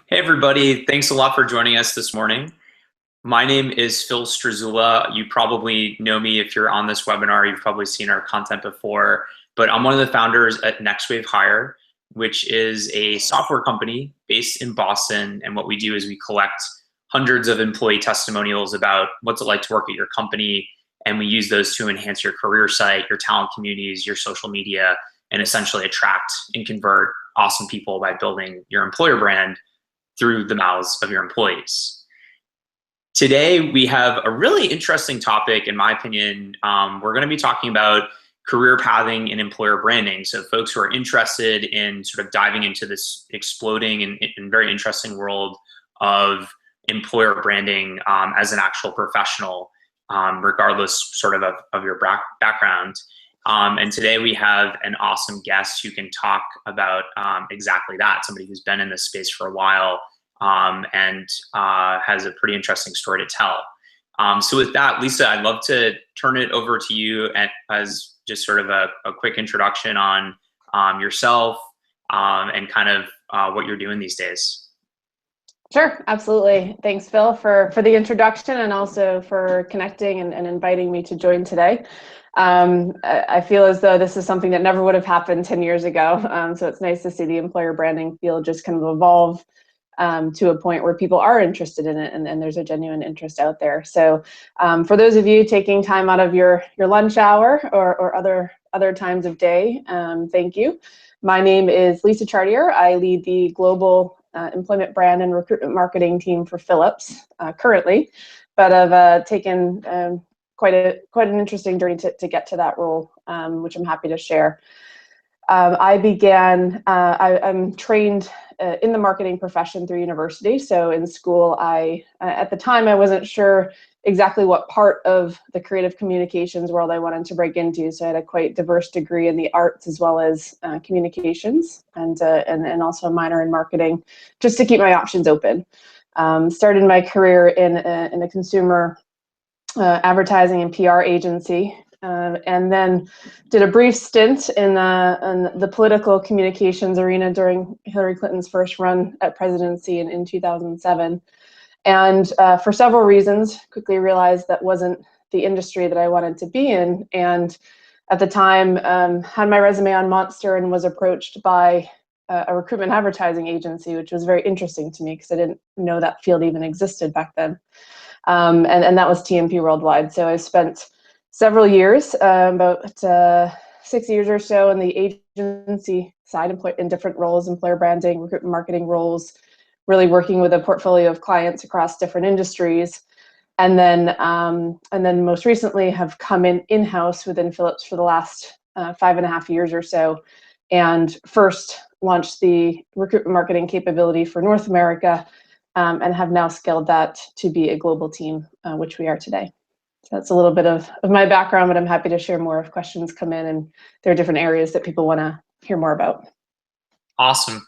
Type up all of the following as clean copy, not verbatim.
Hey everybody, thanks a lot for joining us this morning. My name is Phil Strazula. You probably know me if you're on this webinar. You've probably seen our content before, but I'm one of the founders at NextWave Hire, which is a software company based in Boston. And what we do is we collect hundreds of employee testimonials about what's it like to work at your company. And we use those to enhance your career site, your talent communities, your social media, and essentially attract and convert awesome people by building your employer brand through the mouths of your employees. Today, we have a really interesting topic, in my opinion. We're going to be talking about career pathing and employer branding. So folks who are interested in sort of diving into this exploding and very interesting world of employer branding as an actual professional, regardless sort of your background. And today we have an awesome guest who can talk about exactly that, somebody who's been in this space for a while and has a pretty interesting story to tell. So with that, Lisa, I'd love to turn it over to you as just sort of a quick introduction on yourself and kind of what you're doing these days. Sure, absolutely. Thanks, Phil, for the introduction and also for connecting and inviting me to join today. I feel as though this is something that never would have happened 10 years ago. So it's nice to see the employer branding field just kind of evolve to a point where people are interested in it and there's a genuine interest out there. So for those of you taking time out of your lunch hour or other times of day, thank you. My name is Lisa Chartier. I lead the global employment brand and recruitment marketing team for Philips currently, but I've taken quite an interesting journey to get to that role, which I'm happy to share. I'm trained in the marketing profession through university. So in school, at the time, I wasn't sure exactly what part of the creative communications world I wanted to break into. So I had a quite diverse degree in the arts as well as communications and also a minor in marketing, just to keep my options open. Started my career in a consumer advertising and PR agency. And then did a brief stint in the political communications arena during Hillary Clinton's first run at presidency in 2007. And for several reasons, quickly realized that wasn't the industry that I wanted to be in. And at the time, had my resume on Monster and was approached by a recruitment advertising agency, which was very interesting to me because I didn't know that field even existed back then. And that was TMP Worldwide. So I spent several years, about 6 years or so in the agency side, in different roles, employer branding, recruitment marketing roles, really working with a portfolio of clients across different industries. And then most recently have come in-house within Philips for the last 5.5 years or so, and first launched the recruitment marketing capability for North America, and have now scaled that to be a global team, which we are today. So that's a little bit of my background, but I'm happy to share more if questions come in and there are different areas that people want to hear more about. Awesome.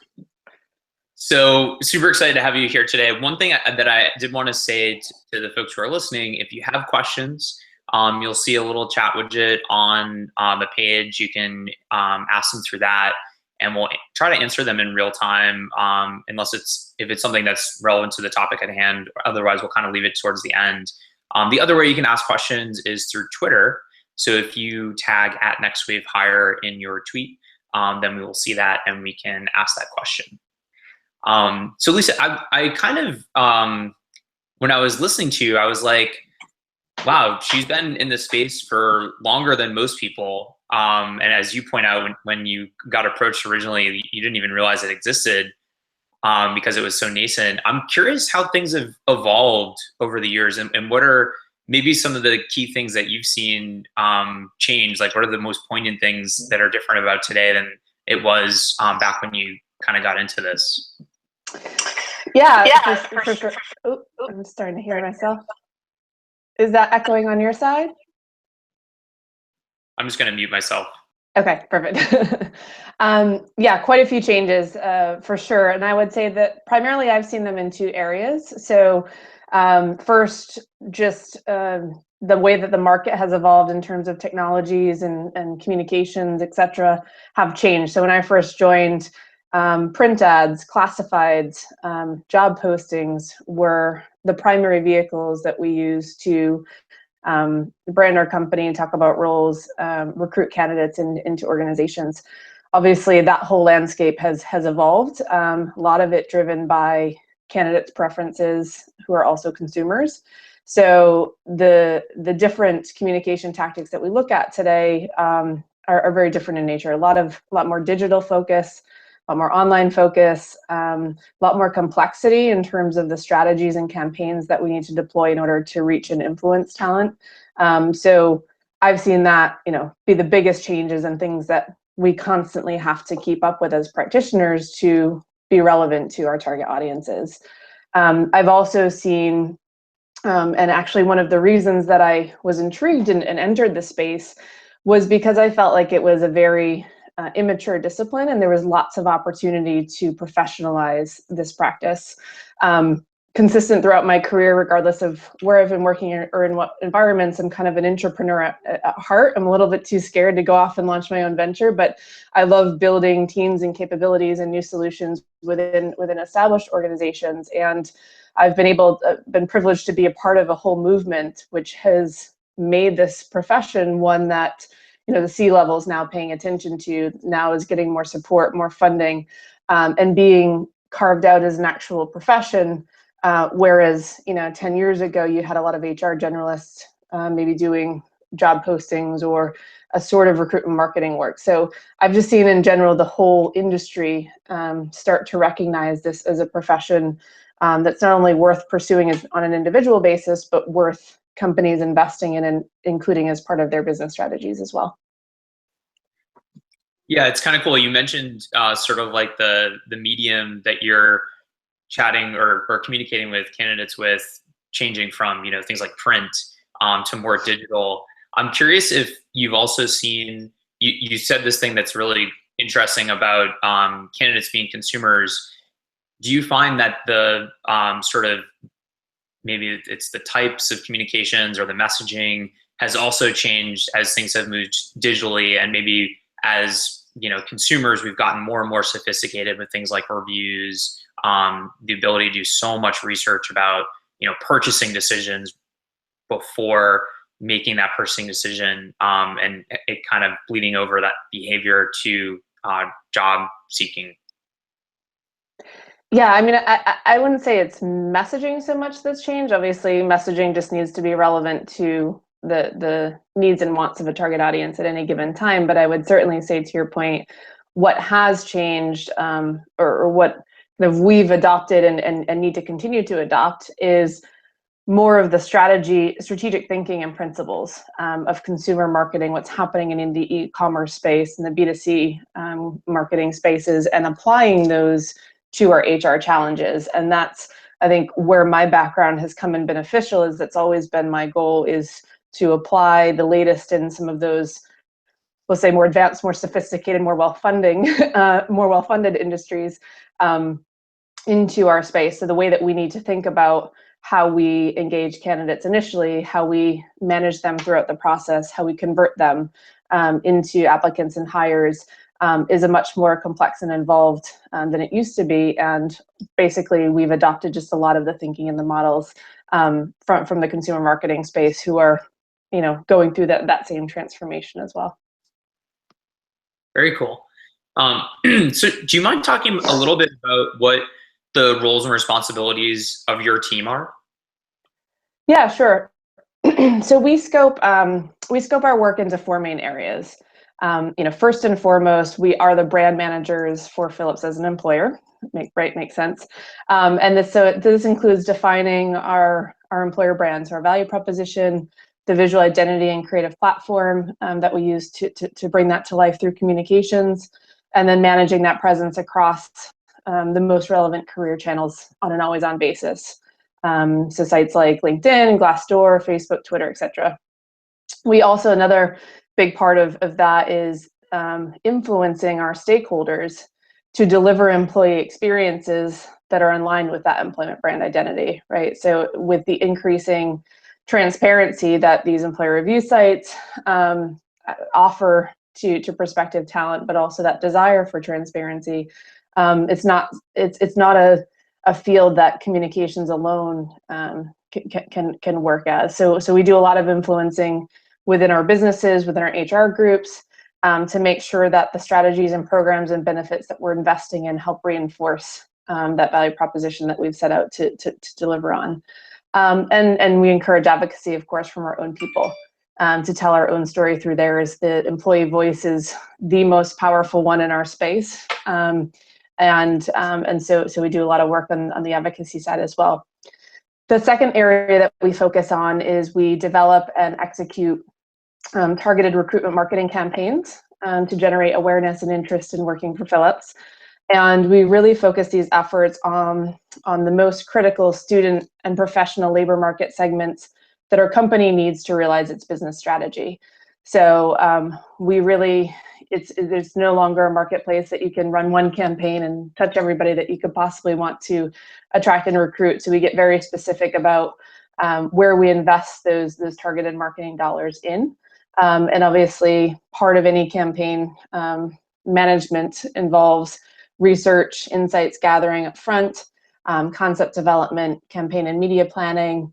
So super excited to have you here today. One thing that I did want to say to the folks who are listening, if you have questions, you'll see a little chat widget on the page. You can ask them through that, and we'll try to answer them in real time, if it's something that's relevant to the topic at hand. Otherwise, we'll kind of leave it towards the end. The other way you can ask questions is through Twitter. So if you tag at NextWave Hire in your tweet, then we will see that and we can ask that question. So Lisa, I kind of, when I was listening to you, I was like, wow, she's been in this space for longer than most people. And as you point out, when you got approached originally, you didn't even realize it existed. Because it was so nascent. I'm curious how things have evolved over the years, and what are maybe some of the key things that you've seen change? Like, what are the most poignant things that are different about today than it was back when you kind of got into this? Yeah, for sure. Oh, I'm starting to hear myself. Is that echoing on your side? I'm just going to mute myself. Okay, perfect. Yeah, quite a few changes for sure. And I would say that primarily I've seen them in two areas. So first, just the way that the market has evolved in terms of technologies and communications, et cetera, have changed. So when I first joined, Print ads, classifieds, job postings were the primary vehicles that we use to brand our company and talk about roles, recruit candidates into organizations. Obviously, that whole landscape has evolved. A lot of it driven by candidates' preferences, who are also consumers. So the different communication tactics that we look at today are very different in nature. A lot more digital focus, a lot more online focus, a lot more complexity in terms of the strategies and campaigns that we need to deploy in order to reach and influence talent. So I've seen that, be the biggest changes and things that we constantly have to keep up with as practitioners to be relevant to our target audiences. I've also seen, and actually one of the reasons that I was intrigued and entered the space was because I felt like it was a very immature discipline, and there was lots of opportunity to professionalize this practice. Consistent throughout my career, regardless of where I've been working or in what environments, I'm kind of an entrepreneur at heart. I'm a little bit too scared to go off and launch my own venture, but I love building teams and capabilities and new solutions within established organizations. And I've been privileged to be a part of a whole movement which has made this profession one that the C-level is now paying attention to, now is getting more support, more funding, and being carved out as an actual profession. Whereas 10 years ago, you had a lot of HR generalists maybe doing job postings or a sort of recruitment marketing work. So I've just seen in general the whole industry start to recognize this as a profession that's not only worth pursuing on an individual basis, but worth companies investing in and including as part of their business strategies as well. Yeah, it's kind of cool. You mentioned sort of like the medium that you're chatting or communicating with candidates with changing from things like print to more digital. I'm curious if you've also seen, you said this thing that's really interesting about candidates being consumers. Do you find that the sort of, maybe it's the types of communications or the messaging has also changed as things have moved digitally, and maybe as consumers, we've gotten more and more sophisticated with things like reviews, the ability to do so much research about purchasing decisions before making that purchasing decision, and it kind of bleeding over that behavior to job seeking. Yeah, I mean, I wouldn't say it's messaging so much that's changed. Obviously, messaging just needs to be relevant to the needs and wants of a target audience at any given time. But I would certainly say, to your point, what has changed, or what kind of we've adopted and need to continue to adopt, is more of the strategic thinking and principles of consumer marketing, what's happening in the e-commerce space and the B2C marketing spaces, and applying those to our HR challenges. And that's, I think, where my background has come in beneficial, is that's always been my goal, is to apply the latest in some of those, we'll say, more advanced, more sophisticated, more well-funded industries into our space. So the way that we need to think about how we engage candidates initially, how we manage them throughout the process, how we convert them into applicants and hires, is a much more complex and involved than it used to be. And basically, we've adopted just a lot of the thinking and the models from the consumer marketing space, who are going through that same transformation as well. Very cool. So do you mind talking a little bit about what the roles and responsibilities of your team are? Yeah, sure. So we scope our work into four main areas. First and foremost, we are the brand managers for Philips as an employer. Makes sense. And this includes defining our employer brands, our value proposition, the visual identity and creative platform that we use to bring that to life through communications, and then managing that presence across the most relevant career channels on an always-on basis. So sites like LinkedIn, Glassdoor, Facebook, Twitter, etc. We also, another big part of that is influencing our stakeholders to deliver employee experiences that are in line with that employment brand identity, right? So with the increasing transparency that these employer review sites offer to prospective talent, but also that desire for transparency, It's not a field that communications alone can work as. So we do a lot of influencing within our businesses, within our HR groups, to make sure that the strategies and programs and benefits that we're investing in help reinforce that value proposition that we've set out to deliver on. And we encourage advocacy, of course, from our own people to tell our own story through theirs. The employee voice is the most powerful one in our space. And so we do a lot of work on the advocacy side as well. The second area that we focus on is we develop and execute targeted recruitment marketing campaigns to generate awareness and interest in working for Philips. And we really focus these efforts on the most critical student and professional labor market segments that our company needs to realize its business strategy. So there's no longer a marketplace that you can run one campaign and touch everybody that you could possibly want to attract and recruit. So we get very specific about where we invest those targeted marketing dollars in. And obviously, part of any campaign management involves research, insights gathering up front, concept development, campaign and media planning,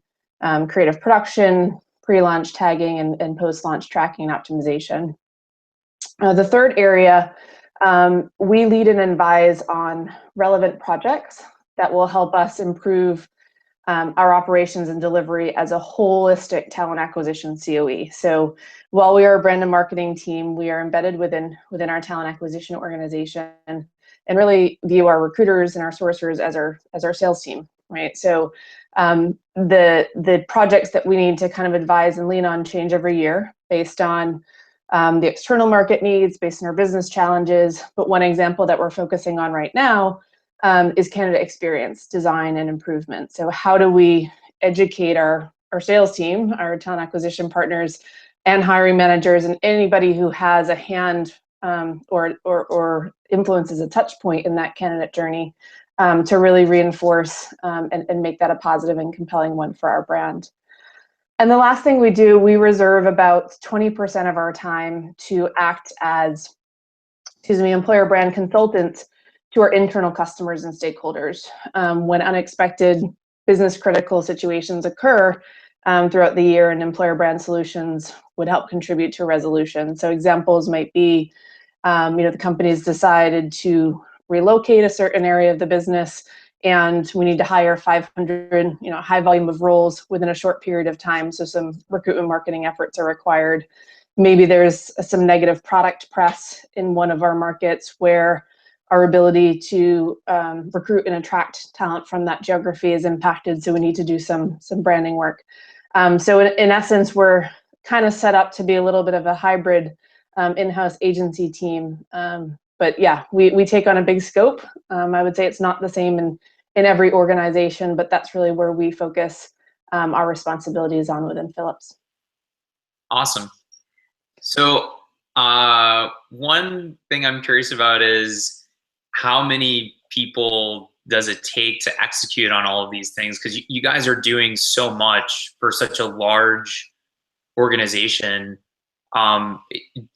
creative production, pre-launch tagging, and post-launch tracking and optimization. The third area, we lead and advise on relevant projects that will help us improve our operations and delivery as a holistic talent acquisition COE. So while we are a brand and marketing team, we are embedded within our talent acquisition organization and really view our recruiters and our sourcers as our sales team, right? So the projects that we need to kind of advise and lean on change every year based on the external market needs, based on our business challenges. But one example that we're focusing on right now is candidate experience design and improvement. So how do we educate our sales team, our talent acquisition partners, and hiring managers, and anybody who has a hand or influences a touch point in that candidate journey to really reinforce and make that a positive and compelling one for our brand. And the last thing we do, we reserve about 20% of our time to act as, employer brand consultants to our internal customers and stakeholders. When unexpected business critical situations occur throughout the year, and employer brand solutions would help contribute to a resolution. So examples might be, the company's decided to relocate a certain area of the business, and we need to hire 500, high volume of roles within a short period of time. So some recruitment marketing efforts are required. Maybe there's some negative product press in one of our markets where our ability to recruit and attract talent from that geography is impacted. So we need to do some branding work. So in essence, we're kind of set up to be a little bit of a hybrid in-house agency team. But yeah, we take on a big scope. I would say it's not the same in every organization, but that's really where we focus our responsibilities on within Philips. Awesome. So one thing I'm curious about is how many people does it take to execute on all of these things? Because you guys are doing so much for such a large organization.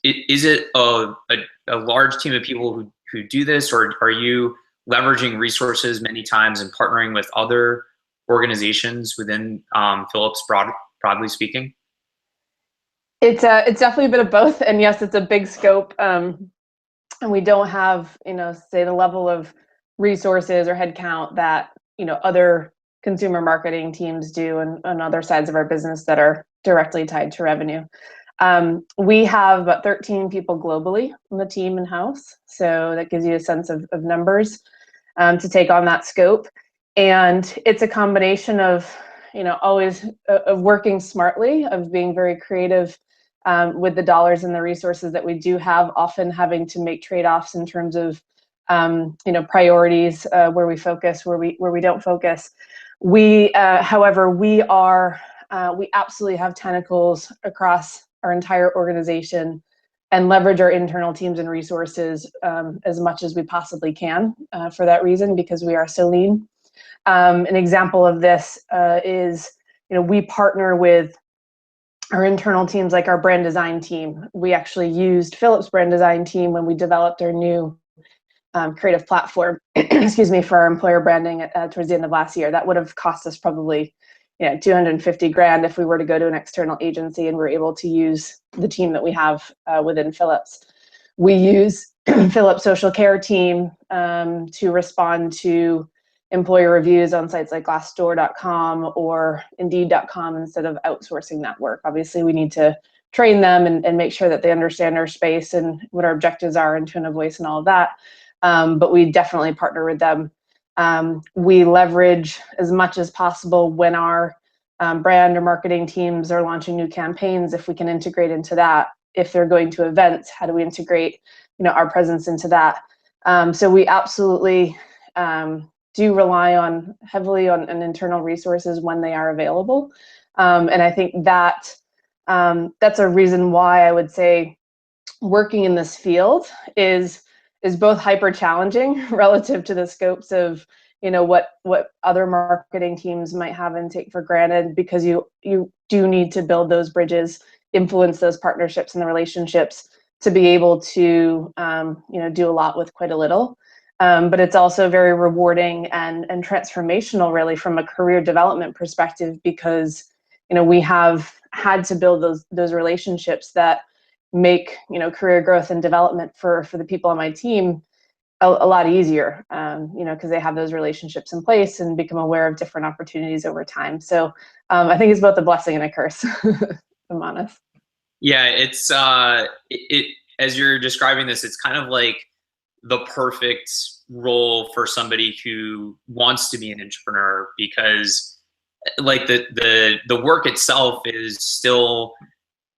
Is it a large team of people who do this, or are you leveraging resources many times and partnering with other organizations within Philips, broadly speaking? It's definitely a bit of both, and yes, it's a big scope, and we don't have, say the level of resources or headcount that other consumer marketing teams do on other sides of our business that are directly tied to revenue. We have about 13 people globally on the team in-house, so that gives you a sense of numbers to take on that scope. And it's a combination of, always of working smartly, of being very creative with the dollars and the resources that we do have, often having to make trade-offs in terms of, priorities, where we focus, where we don't focus. However, we absolutely have tentacles across our entire organization and leverage our internal teams and resources as much as we possibly can for that reason, because we are so lean. An example of this is, we partner with our internal teams, like our brand design team. We actually used Philips brand design team when we developed our new creative platform, excuse me, for our employer branding towards the end of last year. That would have cost us probably, $250,000 if we were to go to an external agency, and we're able to use the team that we have within Philips. We use Philips social care team to respond to employer reviews on sites like glassdoor.com or indeed.com instead of outsourcing that work. Obviously, we need to train them and make sure that they understand our space and what our objectives are and tone of voice and all of that. But we definitely partner with them. We leverage as much as possible when our brand or marketing teams are launching new campaigns, if we can integrate into that. If they're going to events, how do we integrate our presence into that? So we absolutely do rely heavily on internal resources when they are available. And I think that that's a reason why I would say working in this field is both hyper challenging relative to the scopes of what other marketing teams might have and take for granted, because you do need to build those bridges, influence those partnerships and the relationships to be able to do a lot with quite a little. But it's also very rewarding and transformational, really, from a career development perspective, because we have had to build those relationships that make career growth and development for the people on my team a lot easier, because they have those relationships in place and become aware of different opportunities over time. So I think it's both a blessing and a curse, if I'm honest. Yeah, it's as you're describing this, it's kind of like the perfect role for somebody who wants to be an entrepreneur, because like the work itself is still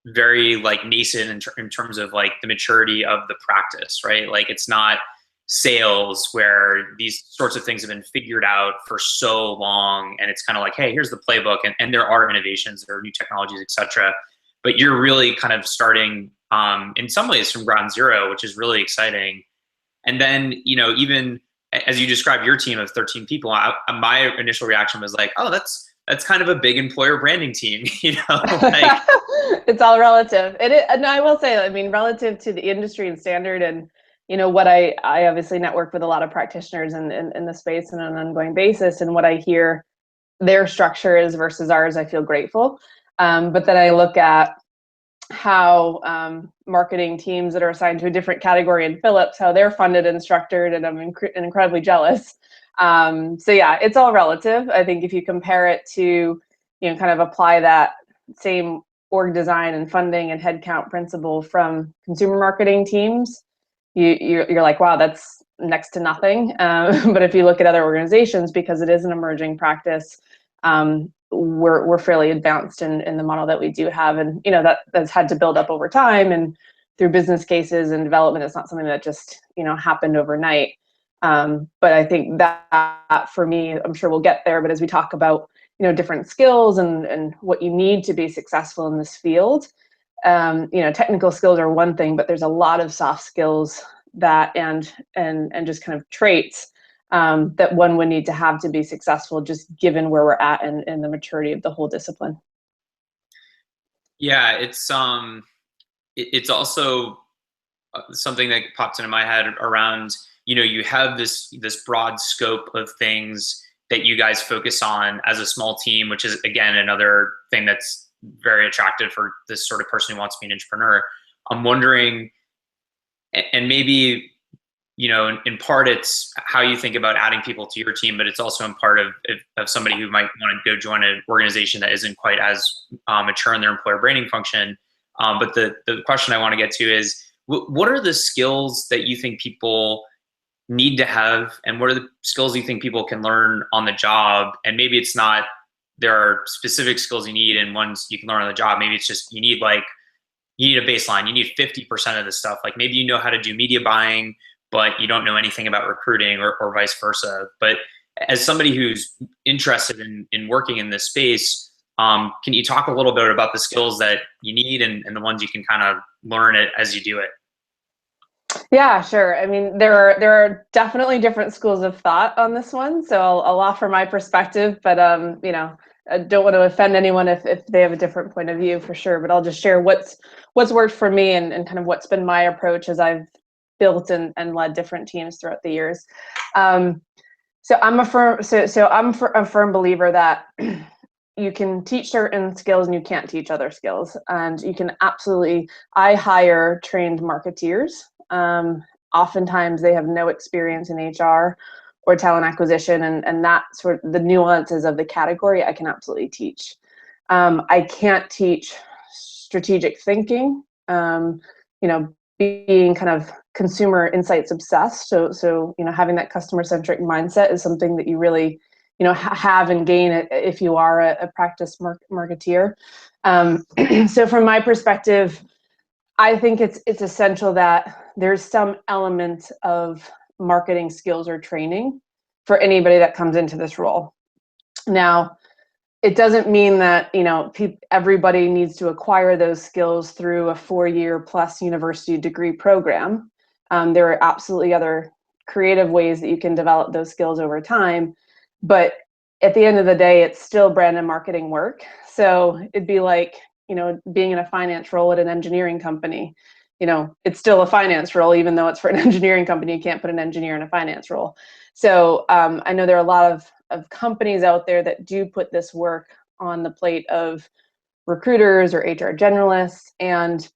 very like nascent in terms of like the maturity of the practice, right? Like it's not sales where these sorts of things have been figured out for so long, and it's kind of like, hey, here's the playbook, and there are innovations, there are new technologies, etc. But you're really kind of starting in some ways from ground zero, which is really exciting. And then even as you described your team of 13 people, my initial reaction was like, oh, that's kind of a big employer branding team, like, it's all relative. And I will say, I mean, relative to the industry and standard, and what I obviously network with a lot of practitioners in the space on an ongoing basis, and what I hear their structure is versus ours, I feel grateful. But then I look at how marketing teams that are assigned to a different category in Philips, how they're funded and structured, and I'm incredibly jealous. So yeah, it's all relative. I think if you compare it to, kind of apply that same org design and funding and headcount principle from consumer marketing teams, you're like, wow, that's next to nothing. But if you look at other organizations, because it is an emerging practice, we're fairly advanced in the model that we do have, and that's had to build up over time and through business cases and development. It's not something that just happened overnight. But I think that for me, I'm sure we'll get there, but as we talk about different skills and what you need to be successful in this field, technical skills are one thing, but there's a lot of soft skills that and just kind of traits that one would need to have to be successful, just given where we're at and the maturity of the whole discipline. Yeah, it's also something that popped into my head around, you have this broad scope of things that you guys focus on as a small team, which is, again, another thing that's very attractive for this sort of person who wants to be an entrepreneur. I'm wondering, and maybe, in part it's how you think about adding people to your team, but it's also in part of somebody who might want to go join an organization that isn't quite as mature in their employer branding function. But the question I want to get to is, what are the skills that you think people need to have, and what are the skills you think people can learn on the job? And maybe it's not, there are specific skills you need and ones you can learn on the job. Maybe it's just you need a baseline. You need 50% of the stuff. Like maybe you know how to do media buying, but you don't know anything about recruiting, or vice versa. But as somebody who's interested in working in this space, can you talk a little bit about the skills that you need and the ones you can kind of learn it as you do it? Yeah, sure. I mean, there are definitely different schools of thought on this one. So I'll offer my perspective, but I don't want to offend anyone if they have a different point of view, for sure. But I'll just share what's worked for me and kind of what's been my approach as I've built and led different teams throughout the years. So I'm a firm believer that you can teach certain skills and you can't teach other skills. And you can absolutely, I hire trained marketeers. Oftentimes they have no experience in HR or talent acquisition, and that sort of the nuances of the category I can absolutely teach. I can't teach strategic thinking, being kind of consumer insights obsessed. So having that customer centric mindset is something that you really, have and gain it if you are a practice marketeer. So from my perspective, I think it's essential that there's some element of marketing skills or training for anybody that comes into this role. Now, it doesn't mean that everybody needs to acquire those skills through a 4-year plus university degree program. There are absolutely other creative ways that you can develop those skills over time, but at the end of the day, it's still brand and marketing work. So it'd be like being in a finance role at an engineering company. It's still a finance role, even though it's for an engineering company. You can't put an engineer in a finance role. So I know there are a lot of companies out there that do put this work on the plate of recruiters or HR generalists. And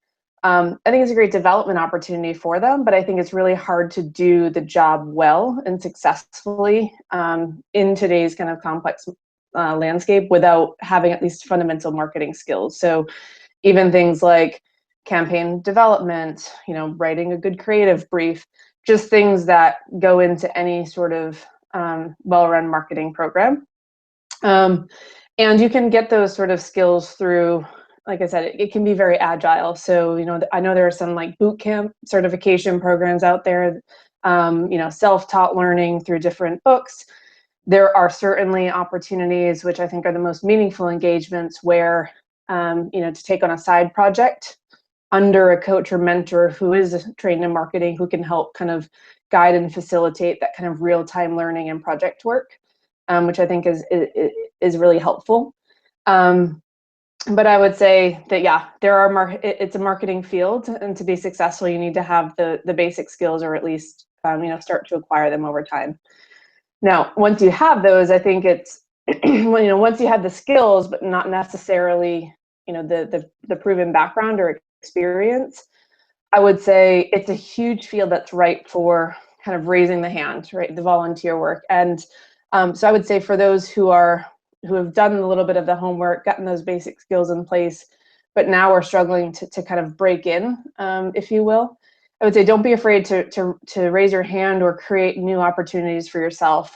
I think it's a great development opportunity for them, but I think it's really hard to do the job well and successfully in today's kind of complex landscape without having at least fundamental marketing skills. So even things like campaign development, writing a good creative brief, just things that go into any sort of well-run marketing program. And you can get those sort of skills through, like I said, it can be very agile. So, I know there are some like boot camp certification programs out there, self-taught learning through different books. There are certainly opportunities, which I think are the most meaningful engagements, where, to take on a side project under a coach or mentor who is trained in marketing, who can help kind of guide and facilitate that kind of real-time learning and project work, which I think is really helpful. But I would say that, yeah, it's a marketing field, and to be successful, you need to have the basic skills, or at least start to acquire them over time. Now, once you have those, I think it's once you have the skills, but not necessarily the proven background or experience, I would say it's a huge field that's ripe for kind of raising the hand, right? The volunteer work. And so I would say for those who have done a little bit of the homework, gotten those basic skills in place, but now are struggling to kind of break in, if you will, I would say don't be afraid to raise your hand or create new opportunities for yourself.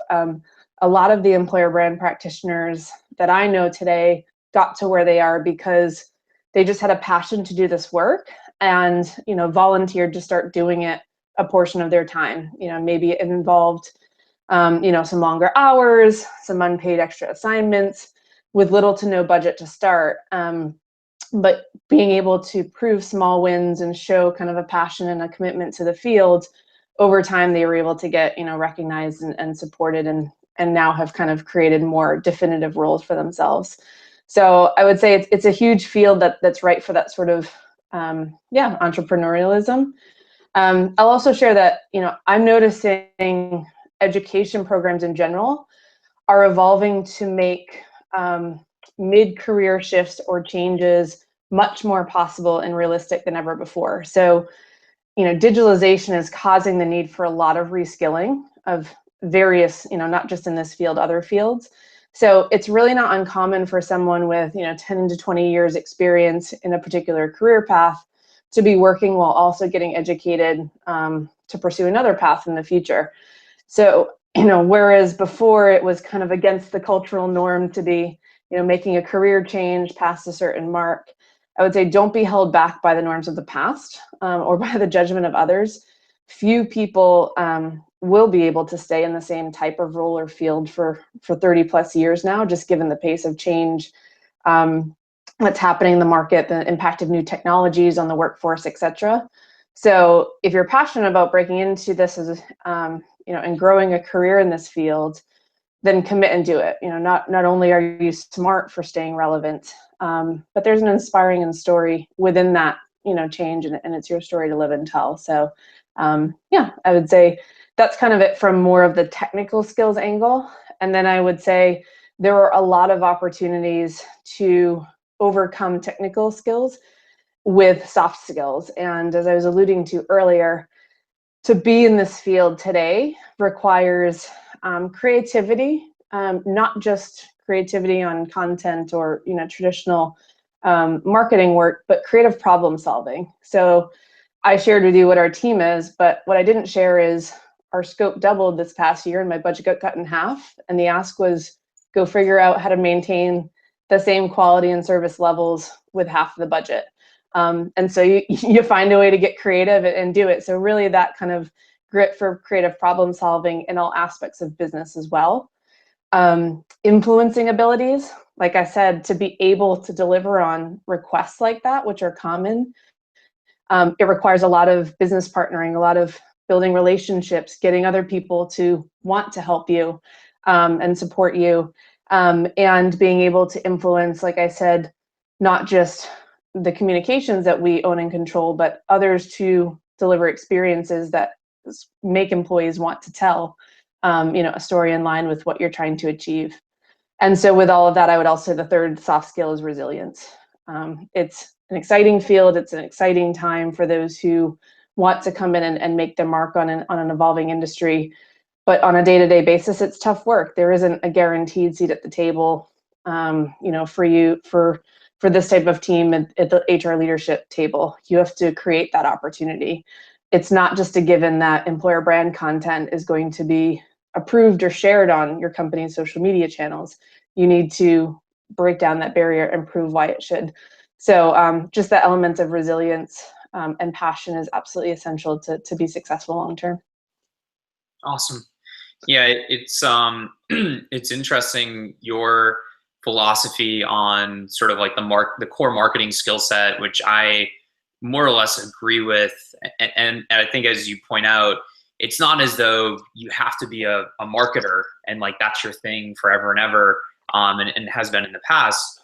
A lot of the employer brand practitioners that I know today got to where they are because they just had a passion to do this work and volunteered to start doing it a portion of their time. Maybe it involved some longer hours, some unpaid extra assignments with little to no budget to start. But being able to prove small wins and show kind of a passion and a commitment to the field, over time they were able to get recognized and supported, and now have kind of created more definitive roles for themselves. So I would say it's a huge field that's right for that sort of entrepreneurialism. I'll also share that I'm noticing education programs in general are evolving to make mid-career shifts or changes much more possible and realistic than ever before. So, digitalization is causing the need for a lot of reskilling of various, not just in this field, other fields. So it's really not uncommon for someone with, 10 to 20 years experience in a particular career path to be working while also getting educated to pursue another path in the future. So, whereas before it was kind of against the cultural norm to be, making a career change past a certain mark, I would say don't be held back by the norms of the past or by the judgment of others. Few people will be able to stay in the same type of role or field for 30 plus years now, just given the pace of change that's happening in the market, the impact of new technologies on the workforce, et cetera. So if you're passionate about breaking into this as and growing a career in this field, then commit and do it. Not only are you smart for staying relevant, but there's an inspiring story within that, change, and it's your story to live and tell. So Yeah, I would say that's kind of it from more of the technical skills angle. And then I would say there are a lot of opportunities to overcome technical skills with soft skills. And as I was alluding to earlier, to be in this field today requires creativity, not just creativity on content or traditional marketing work, but creative problem solving. So I shared with you what our team is, but what I didn't share is our scope doubled this past year and my budget got cut in half. And the ask was go figure out how to maintain the same quality and service levels with half the budget. And so you find a way to get creative and do it. So really that kind of grit for creative problem solving in all aspects of business as well. Influencing abilities, like I said, to be able to deliver on requests like that, which are common. It requires a lot of business partnering, a lot of building relationships, getting other people to want to help you and support you, and being able to influence, like I said, not just the communications that we own and control, but others to deliver experiences that make employees want to tell a story in line with what you're trying to achieve. And so with all of that, I would also say the third soft skill is resilience. It's an exciting field. It's an exciting time for those who want to come in and make their mark on an evolving industry. But on a day-to-day basis, it's tough work. There isn't a guaranteed seat at the table, for you, for this type of team at the HR leadership table. You have to create that opportunity. It's not just a given that employer brand content is going to be approved or shared on your company's social media channels. You need to break down that barrier and prove why it should. So just the element of resilience and passion is absolutely essential to be successful long term. Awesome. Yeah, it's it's interesting your philosophy on sort of like the core marketing skill set, which I more or less agree with. And I think, as you point out, it's not as though you have to be a marketer and like that's your thing forever and ever, and has been in the past.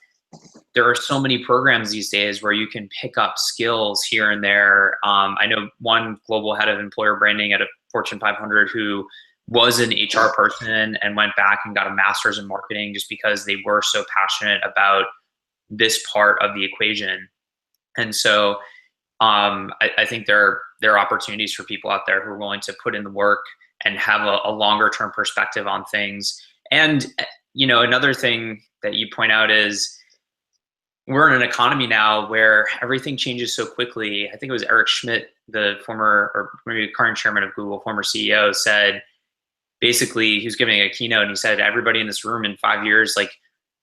There are so many programs these days where you can pick up skills here and there. I know one global head of employer branding at a Fortune 500 who was an HR person and went back and got a master's in marketing just because they were so passionate about this part of the equation. And so I think there are opportunities for people out there who are willing to put in the work and have a longer term perspective on things. And another thing that you point out is we're in an economy now where everything changes so quickly. I think it was Eric Schmidt, the former, or maybe current chairman of Google, former CEO, said, basically, he was giving a keynote and he said, everybody in this room in 5 years, like,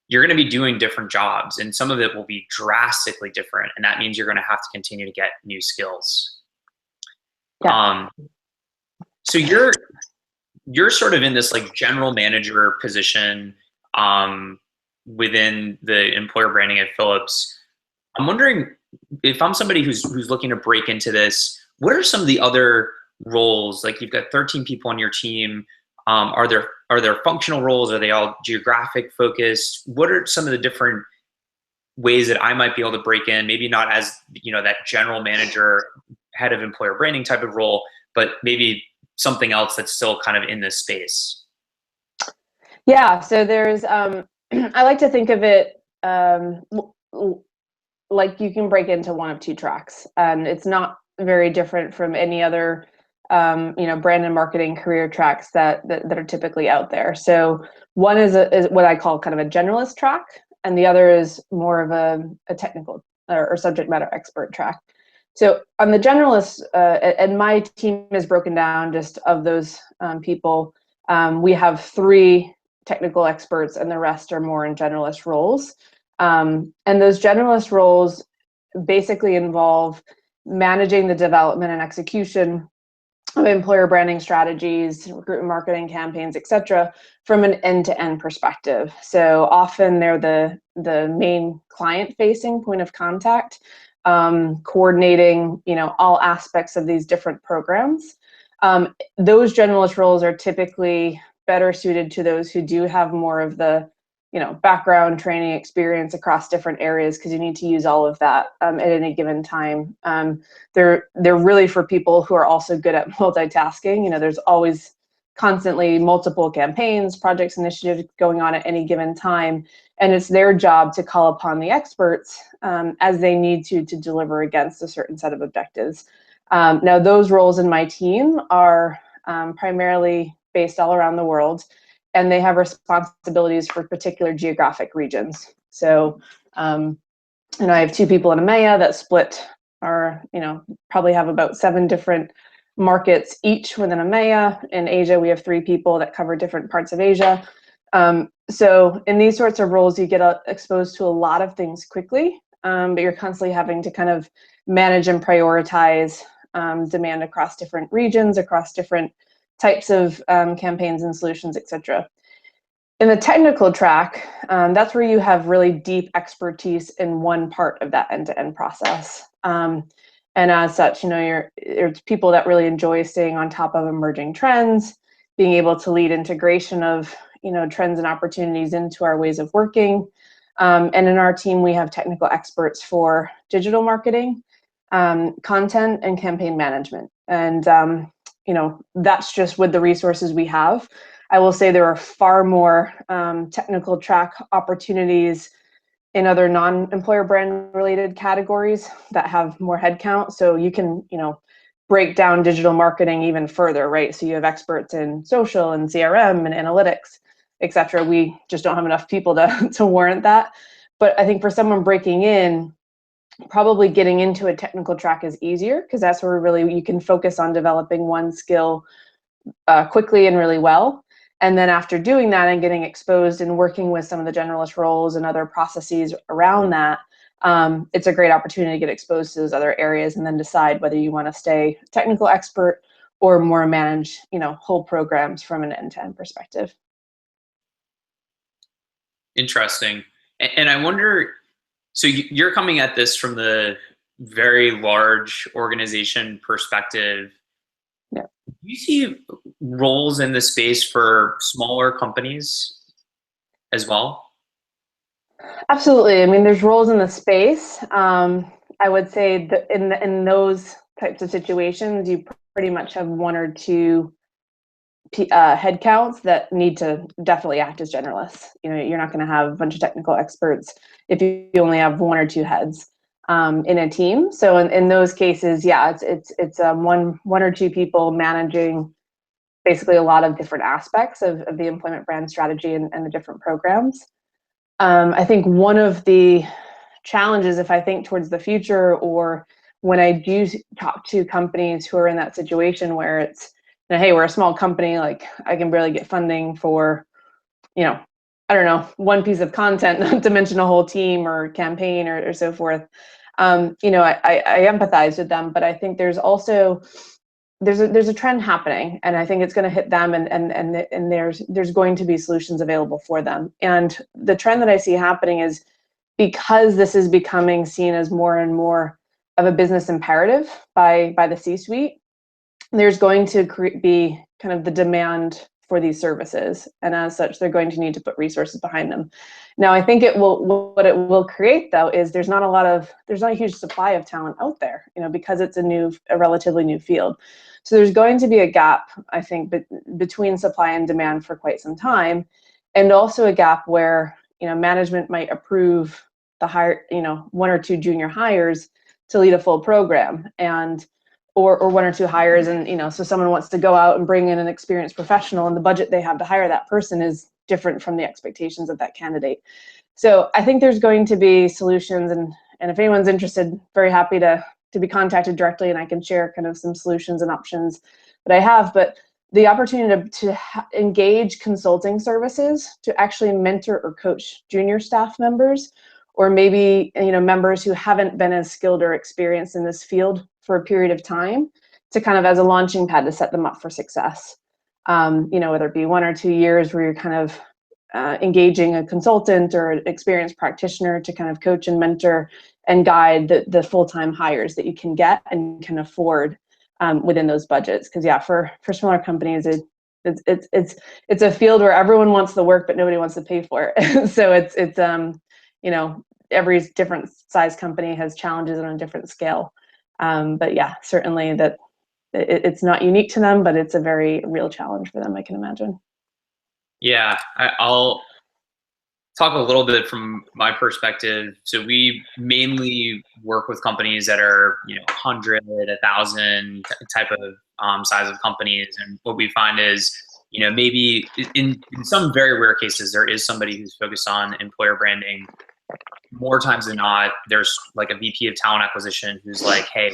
you're going to be doing different jobs and some of it will be drastically different. And that means you're going to have to continue to get new skills. Yeah. So you're sort of in this like general manager position within the employer branding at Philips. I'm wondering if I'm somebody who's looking to break into this, what are some of the other roles? Like, you've got 13 people on your team. Are there functional roles? Are they all geographic focused? What are some of the different ways that I might be able to break in? Maybe not as, that general manager, head of employer branding type of role, but maybe something else that's still kind of in this space. Yeah, so there's, I like to think of it like you can break into one of two tracks, and it's not very different from any other brand and marketing career tracks that are typically out there. So one is what I call kind of a generalist track, and the other is more of a technical or subject matter expert track. So on the generalist, and my team is broken down just of those people. We have 3 technical experts and the rest are more in generalist roles. And those generalist roles basically involve managing the development and execution of employer branding strategies, recruitment marketing campaigns, et cetera, from an end-to-end perspective. So often they're the main client-facing point of contact, coordinating, all aspects of these different programs. Those generalist roles are typically better suited to those who do have more of the background, training, experience across different areas, because you need to use all of that at any given time. They're really for people who are also good at multitasking. There's always constantly multiple campaigns, projects, initiatives going on at any given time, and it's their job to call upon the experts as they need to deliver against a certain set of objectives. Now, those roles in my team are primarily based all around the world, and they have responsibilities for particular geographic regions. So, I have 2 people in EMEA that split our, probably have about 7 different markets each within EMEA. In Asia, we have 3 people that cover different parts of Asia. So in these sorts of roles, you get exposed to a lot of things quickly, but you're constantly having to kind of manage and prioritize demand across different regions, across different types of campaigns and solutions, etc. In the technical track, that's where you have really deep expertise in one part of that end-to-end process. And as such, there's people that really enjoy staying on top of emerging trends, being able to lead integration of trends and opportunities into our ways of working. And in our team, we have technical experts for digital marketing, content, and campaign management. And that's just with the resources we have. I will say there are far more technical track opportunities in other non-employer brand related categories that have more headcount. So you can, break down digital marketing even further, right? So you have experts in social and CRM and analytics, et cetera. We just don't have enough people to warrant that. But I think for someone breaking in, probably getting into a technical track is easier, because that's where really you can focus on developing one skill quickly and really well. And then after doing that and getting exposed and working with some of the generalist roles and other processes around that, it's a great opportunity to get exposed to those other areas and then decide whether you want to stay technical expert or more manage, whole programs from an end-to-end perspective. Interesting. And I wonder, so you're coming at this from the very large organization perspective. Yeah. Do you see roles in this space for smaller companies as well? Absolutely. I mean, there's roles in the space. I would say that in those types of situations, you pretty much have 1 or 2 headcounts that need to definitely act as generalists. You're not going to have a bunch of technical experts if you only have 1 or 2 heads in a team. So in those cases, yeah, it's one or 2 people managing basically a lot of different aspects of the employment brand strategy and the different programs. I think one of the challenges, if I think towards the future, or when I do talk to companies who are in that situation where it's, hey, we're a small company, like I can barely get funding for, I don't know, 1 piece of content, not to mention a whole team or campaign or so forth. I empathize with them, but I think there's also there's a trend happening, and I think it's going to hit them, and there's going to be solutions available for them. And the trend that I see happening is, because this is becoming seen as more and more of a business imperative by the C-suite, there's going to be kind of the demand for these services, and as such, they're going to need to put resources behind them. Now, I think what it will create, though, is there's not a huge supply of talent out there, because it's a relatively new field. So there's going to be a gap, I think, between supply and demand for quite some time, and also a gap where management might approve the hire, 1 or 2 junior hires to lead a full program, and or 1 or 2 hires, and so someone wants to go out and bring in an experienced professional, and the budget they have to hire that person is different from the expectations of that candidate. So I think there's going to be solutions, and if anyone's interested, very happy to be contacted directly, and I can share kind of some solutions and options that I have. But the opportunity to engage consulting services to actually mentor or coach junior staff members, or maybe members who haven't been as skilled or experienced in this field for a period of time, to kind of as a launching pad to set them up for success. Whether it be 1 or 2 years where you're kind of engaging a consultant or an experienced practitioner to kind of coach and mentor and guide the full-time hires that you can get and can afford within those budgets. Because yeah, for smaller companies, it's a field where everyone wants the work, but nobody wants to pay for it. So it's you know, every different size company has challenges on a different scale. But yeah, certainly that it's not unique to them, but it's a very real challenge for them, I can imagine. Yeah, I'll talk a little bit from my perspective. So we mainly work with companies that are, 100, 1,000 type of size of companies. And what we find is, maybe in some very rare cases, there is somebody who's focused on employer branding. More times than not, there's like a VP of talent acquisition who's like, hey,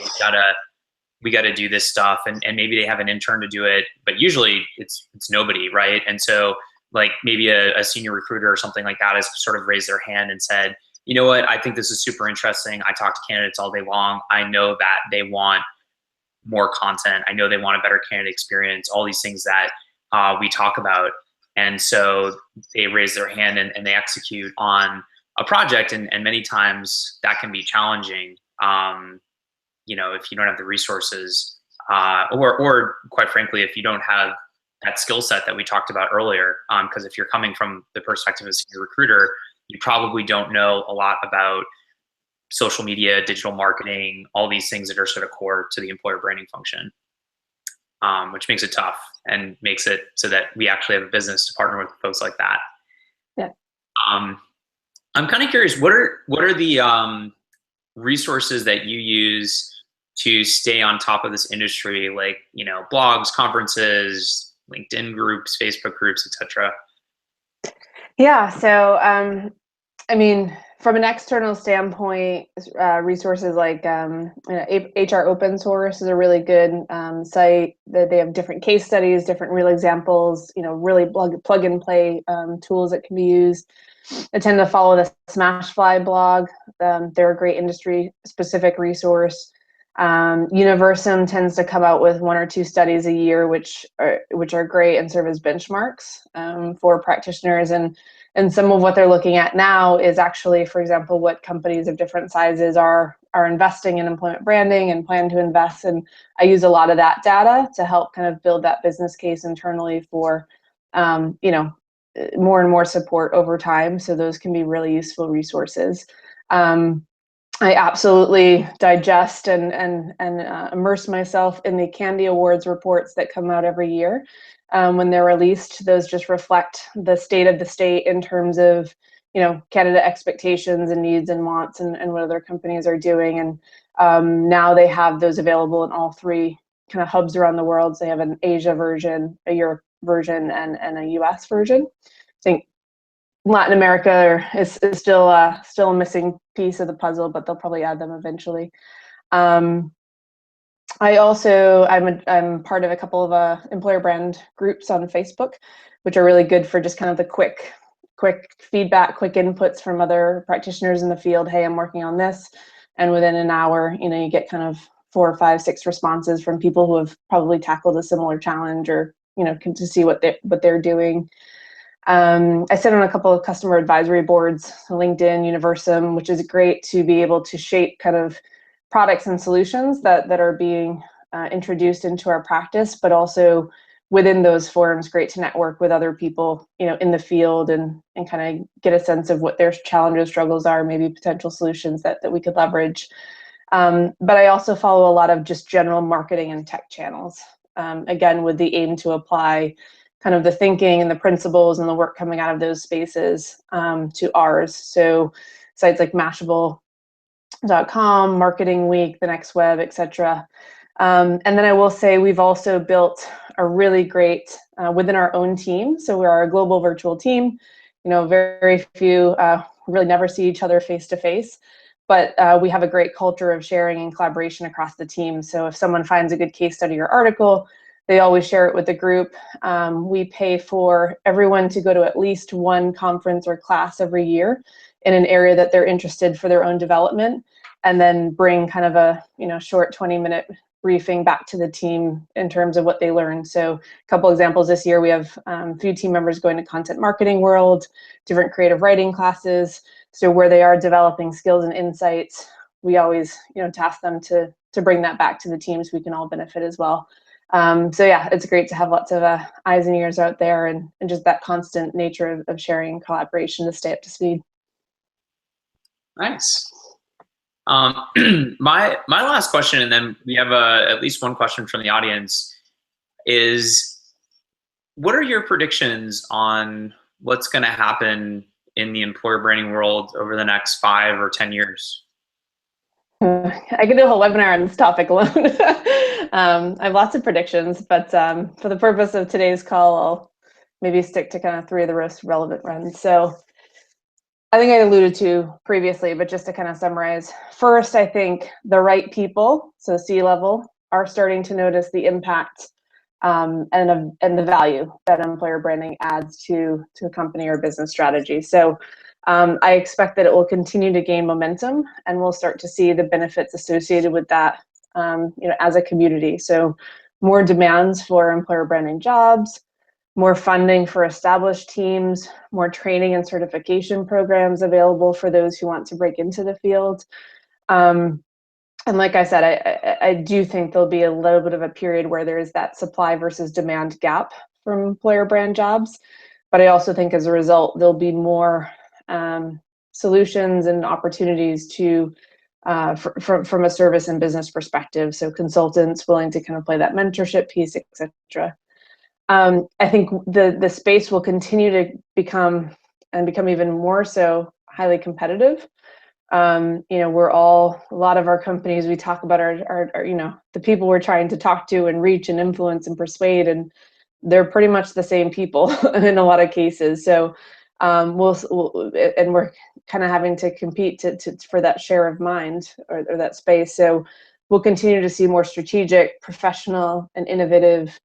we gotta do this stuff. And maybe they have an intern to do it, but usually it's nobody, right? And so like maybe a senior recruiter or something like that has sort of raised their hand and said, you know what, I think this is super interesting. I talk to candidates all day long. I know that they want more content. I know they want a better candidate experience, all these things that we talk about. And so they raise their hand and they execute on a project. And many times that can be challenging, if you don't have the resources, or quite frankly, if you don't have that skill set that we talked about earlier. Because if you're coming from the perspective of a senior recruiter, you probably don't know a lot about social media, digital marketing, all these things that are sort of core to the employer branding function, which makes it tough and makes it so that we actually have a business to partner with folks like that. Yeah. I'm kind of curious, what are the resources that you use to stay on top of this industry, like, blogs, conferences, LinkedIn groups, Facebook groups, etc.? Yeah. So, I mean, from an external standpoint, resources like HR Open Source is a really good site that they have different case studies, different real examples, really plug and play tools that can be used. I tend to follow the Smashfly blog. They're a great industry specific resource. Universum tends to come out with 1 or 2 studies a year, which are great and serve as benchmarks for practitioners. And some of what they're looking at now is actually, for example, what companies of different sizes are investing in employment branding and plan to invest. And I use a lot of that data to help kind of build that business case internally for, more and more support over time. So those can be really useful resources. I absolutely digest and immerse myself in the Candy Awards reports that come out every year. When they're released, those just reflect the state of the state in terms of, candidate expectations and needs and wants and what other companies are doing. And now they have those available in all 3 kind of hubs around the world. So they have an Asia version, a Europe version, and a US version. I think Latin America is still a missing piece of the puzzle, but they'll probably add them eventually. I'm part of a couple of employer brand groups on Facebook, which are really good for just kind of the quick feedback, quick inputs from other practitioners in the field. Hey, I'm working on this, and within an hour, you get kind of 4, 5, 6 responses from people who have probably tackled a similar challenge, or to see what they're doing. I sit on a couple of customer advisory boards, LinkedIn, Universum, which is great to be able to shape kind of products and solutions that are being introduced into our practice, but also within those forums, great to network with other people, in the field and kind of get a sense of what their challenges, struggles are, maybe potential solutions that we could leverage. But I also follow a lot of just general marketing and tech channels, again, with the aim to apply kind of the thinking and the principles and the work coming out of those spaces to ours. So sites like Mashable.com, Marketing Week, The Next Web, etc. And then I will say we've also built a really great within our own team. So we're a global virtual team. Very few really never see each other face to face, but we have a great culture of sharing and collaboration across the team. So if someone finds a good case study or article, they always share it with the group. We pay for everyone to go to at least 1 conference or class every year in an area that they're interested for their own development, and then bring kind of a short 20-minute briefing back to the team in terms of what they learned. So a couple examples this year, we have a few team members going to Content Marketing World, different creative writing classes. So where they are developing skills and insights, we always task them to bring that back to the team so we can all benefit as well. So yeah, it's great to have lots of eyes and ears out there, and just that constant nature of sharing and collaboration to stay up to speed. Nice. My last question, and then we have at least one question from the audience, is what are your predictions on what's going to happen in the employer branding world over the next 5 or 10 years? I could do a whole webinar on this topic alone. I have lots of predictions, but for the purpose of today's call, I'll maybe stick to kind of 3 of the most relevant ones. So I think I alluded to previously, but just to kind of summarize, first, I think the right people, so C-level, are starting to notice the impact and the value that employer branding adds to a company or business strategy. So I expect that it will continue to gain momentum, and we'll start to see the benefits associated with that, as a community. So more demands for employer branding jobs, more funding for established teams, more training and certification programs available for those who want to break into the field. And like I said, I do think there'll be a little bit of a period where there is that supply versus demand gap from employer brand jobs. But I also think as a result, there'll be more solutions and opportunities to from a service and business perspective. So consultants willing to kind of play that mentorship piece, et cetera. I think the space will continue to become even more so highly competitive. We're a lot of our companies, we talk about our the people we're trying to talk to and reach and influence and persuade, and they're pretty much the same people in a lot of cases. So we're kind of having to compete for that share of mind or that space. So we'll continue to see more strategic, professional, and innovative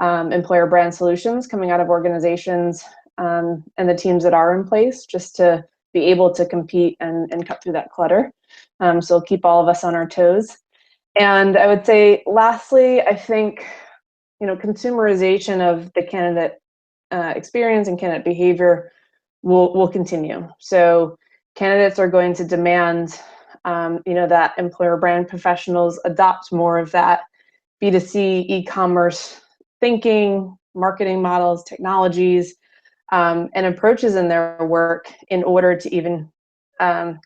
employer brand solutions coming out of organizations and the teams that are in place, just to be able to compete and cut through that clutter. So it'll keep all of us on our toes. And I would say, lastly, I think, consumerization of the candidate experience and candidate behavior will continue. So candidates are going to demand, that employer brand professionals adopt more of that B2C e-commerce thinking, marketing models, technologies, and approaches in their work in order to even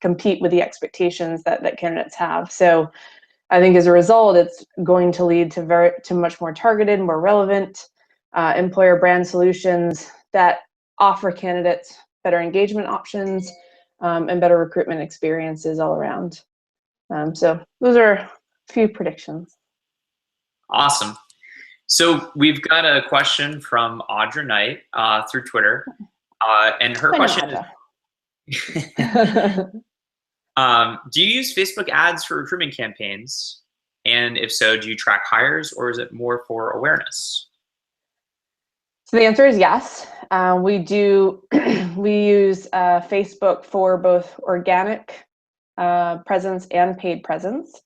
compete with the expectations that candidates have. So I think as a result, it's going to lead to much more targeted, more relevant employer brand solutions that offer candidates better engagement options and better recruitment experiences all around. So those are a few predictions. Awesome. So we've got a question from Audra Knight through Twitter, and her question is, do you use Facebook ads for recruitment campaigns? And if so, do you track hires, or is it more for awareness? So the answer is yes. We do. We use Facebook for both organic presence and paid presence.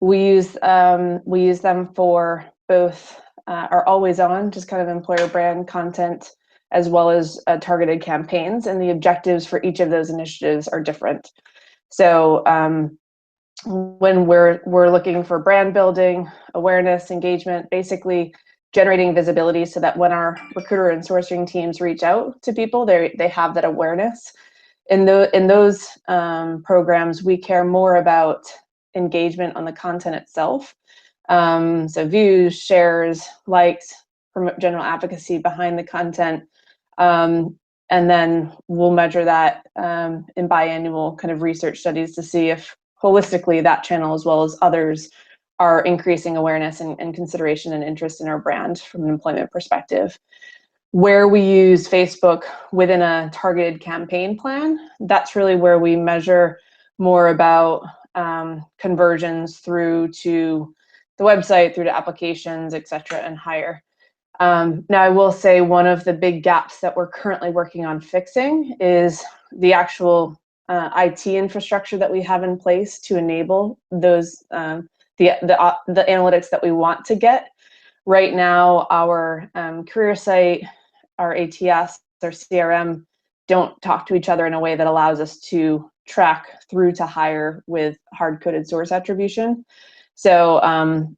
We use them for both our always on, just kind of employer brand content, as well as targeted campaigns, and the objectives for each of those initiatives are different. So when we're looking for brand building, awareness, engagement, basically generating visibility so that when our recruiter and sourcing teams reach out to people, they have that awareness. In those programs, we care more about engagement on the content itself. So views, shares, likes, promote general advocacy behind the content. And then we'll measure that in biannual kind of research studies to see if holistically that channel, as well as others, are increasing awareness and consideration and interest in our brand from an employment perspective. Where we use Facebook within a targeted campaign plan, that's really where we measure more about conversions through to the website, through to applications, et cetera, and hire. Now, I will say one of the big gaps that we're currently working on fixing is the actual IT infrastructure that we have in place to enable those the analytics that we want to get. Right now, our career site, our ATS, our CRM don't talk to each other in a way that allows us to track through to hire with hard-coded source attribution. So,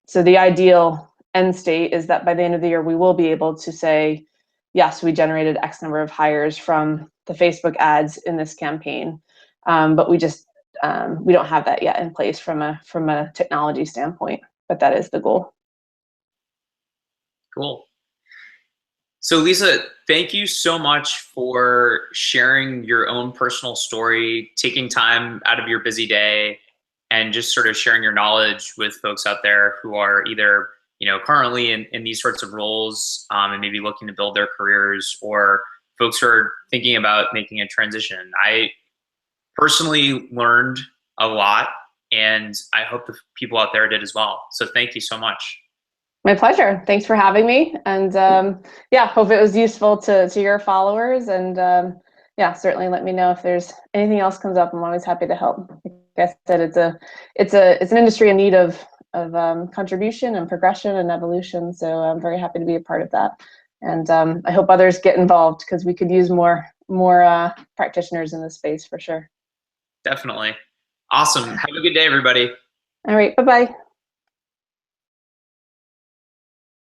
so the ideal end state is that by the end of the year, we will be able to say, yes, we generated X number of hires from the Facebook ads in this campaign. But we just, we don't have that yet in place from a technology standpoint, but that is the goal. Cool. So Lisa, thank you so much for sharing your own personal story, taking time out of your busy day, and just sort of sharing your knowledge with folks out there who are either, currently in these sorts of roles, and maybe looking to build their careers, or folks who are thinking about making a transition. I personally learned a lot, and I hope the people out there did as well. So thank you so much. My pleasure. Thanks for having me. And yeah, hope it was useful to your followers. And yeah, certainly let me know if there's anything else comes up. I'm always happy to help. Like I said, it's an industry in need of contribution and progression and evolution. So I'm very happy to be a part of that. And I hope others get involved, because we could use more practitioners in this space for sure. Definitely. Awesome. Have a good day, everybody. All right. Bye-bye.